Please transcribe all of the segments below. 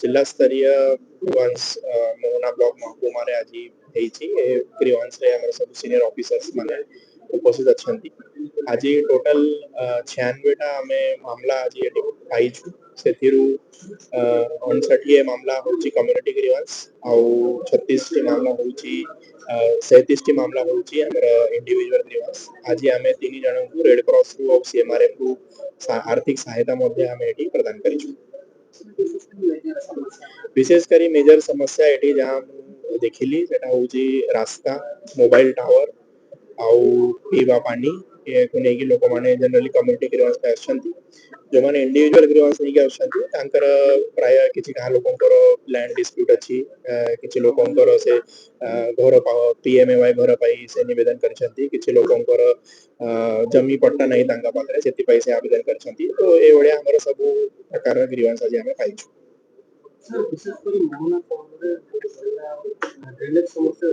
जिला स्तरीय grievance Mohana block महकुमारे आज ग्रीवांस सब सीनियर ऑफिसर्स माने उपस्थित अच्छा आज टोटल 96 आमे मामला आज पाई छु से 59 मामला होची कम्युनिटी ग्रीवांस आउ 36 मामला होची 37 मामला होची हमर इंडिविजुअल ग्रीवांस आज आमे तीन जन को रेड क्रॉस रु और सीएमआरएफ रु आर्थिक सहायता मध्ये आमे एटी प्रदान करी छु। विशेष करी मेजर समस्या एटी जहां देखिली सेटा होची रास्ता मोबाइल टावर आउ पीवा पानी ये को नेकी लोक माने जनरली कम्युनिटी ग्रीवांस पे आछंती जो माने इंडिविजुअल ग्रीवांस नेकी आछंती तांकर प्राय किछि का लोकंकर लैंड डिस्प्यूट अछि किछि लोकंकर से घर पीएमएवाई घर पाई से निवेदन करछंती किछि लोकंकर जमी पट्टा नहीं तांका पाखरे सेति पैसे आवेदन करछंती तो ए ओळे हमर सब प्रकार ग्रीवांस आज हमें पाई छु। सर विशेष कर मोहना टाउन ड्रेनेज समस्या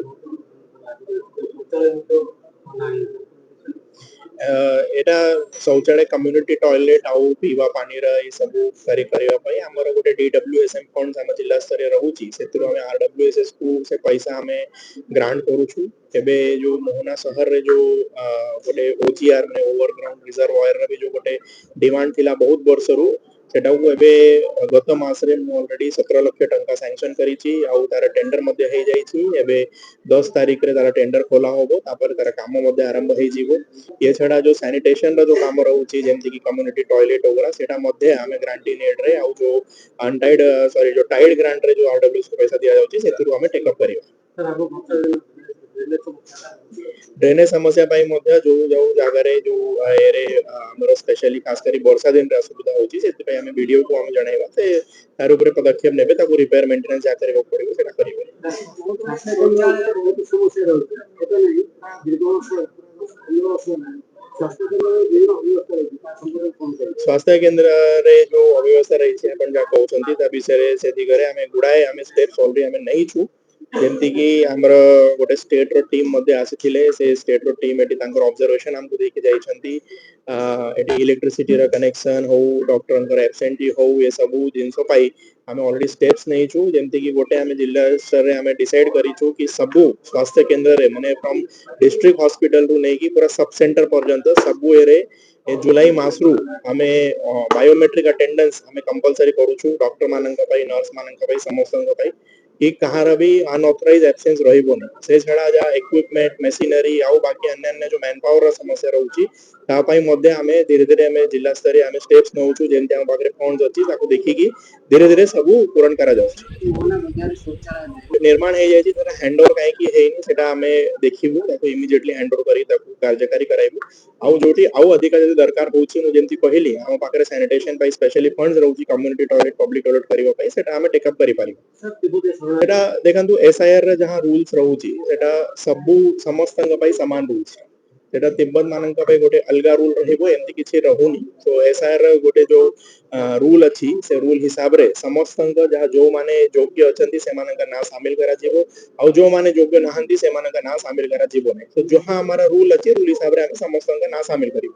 एटा शौचालय कम्युनिटी टॉयलेट आउ पीवा पानी रा ई सब करी करिवा पई हमर गोटे डीडब्ल्यूएसएम फंड हम जिला स्तरीय रहूची सेतिर हम आरडब्ल्यूएसएस को से पैसा हमें ग्रांट करूछु एबे जो मोहना शहर रे जो गोटे ओजीआर ने ओवरग्राउंड रिजर्वायर रे जो गोटे डिमांड थिला बहुत वर्षरू सेटा को एबे गत मास रे ऑलरेडी 17 लाख टंका सैंक्शन करिछि आउ तार टेंडर मध्ये हे जाइछि एबे 10 तारिख रे तार टेंडर खोला होबो तापर तार काम मध्ये आरंभ हे जीवो ये छडा जो सैनिटेशन रा जो काम रहउछि जेमति कि कम्युनिटी टॉयलेट वगैरह सेटा मध्ये हमें ग्रांटी नेड रे आउ जो अनटाइड सॉरी जो टाइड ग्रांट रे जो आरडब्ल्यूएस को पैसा दिया जाउछि सेतिरु हमें टेक अप करियो। सर आपको ड्रेनेज समस्या पाई मध्ये जो जो जागा रे जो एरे हमर स्पेशली खास करी वर्षा दिन रे असुविधा होची सेति पई हमें वीडियो को हम जणाइबा से तार ऊपर पदक्षेप नेबे ताको रिपेयर मेंटेनेंस जा करे पड़िबो सेटा करिबे। स्वास्थ्य केंद्र रे जो अव्यवस्था रही छै अपन जा कहउछंती ता विषय रे से दिगरे हमें गुडाए हमें स्टेप्स ऑलरेडी हमें नहीं छु जेमति कि हमर गोटे स्टेट रो टीम मध्ये आसीथिले से स्टेट रो टीम एटी तांकर ऑब्जर्वेशन हमकु देके जाइछंती एटी इलेक्ट्रिसिटी रो कनेक्शन हो डॉक्टर एब्सेंटी हो ये सब जिंसो पाई हमें ऑलरेडी स्टेप्स नहीं छु जेमति कि गोटे हमें जिला स्तर रे हमें डिसाइड करी छु कि सब स्वास्थ्य केंद्र रे माने फ्रॉम डिस्ट्रिक्ट हॉस्पिटल रु नहीं कि पूरा सब सेंटर पर्यंत सब एरे जुलाई मास रु हमें बायोमेट्रिक अटेंडेंस हमें कंपलसरी करू छु डॉक्टर मानन पाई नर्स मानन पाई समस्त पाई कि कहार भी अनऑथराइज एब्सेंस रहिबोनी से छडा जा इक्विपमेंट मशीनरी आउ बाकी अन्य जो मैन पावर रा समस्या रहउची ता पाई मध्ये हमें धीरे धीरे हमें जिला स्तरीय हमें स्टेप्स नउछु जेंति हम बाकरे फंड्स अछि ताको देखि कि धीरे धीरे सब पूर्ण करा जाउछि निर्माण हे जायछि तरा हैंडओवर काहे कि हेनी सेटा हमें देखिबु ताको इमीडिएटली हैंडओवर करी ताको कार्यकारी कराइबु आउ जोटी आउ अधिक जदि दरकार होउछि मु जेंति कहिली हम पाकरे सैनिटेशन पाई स्पेशली फंड्स रहउछि कम्युनिटी टॉयलेट पब्लिक टॉयलेट करिवा पाई सेटा हमें टेक अप करि पारिबु सेटा देखंतु एसआईआर रे जहां रूल्स रहउछि सेटा सब समस्तन पाई समान रूल्स सेटा तिब्बत मानन पाई गोटे अलगा रूल रहइबो एंति किछि रहउनी तो एसआईआर गोटे जो रूल अछि से रूल हिसाब रे समस्तन जहां जो माने योग्य अछंती से मानन का नाम शामिल करा जीवो और जो माने योग्य नहंती से मानन का नाम शामिल करा जीवो नै तो जहां हमारा रूल अछि रूल हिसाब रे हम समस्तन का नाम शामिल करिबो।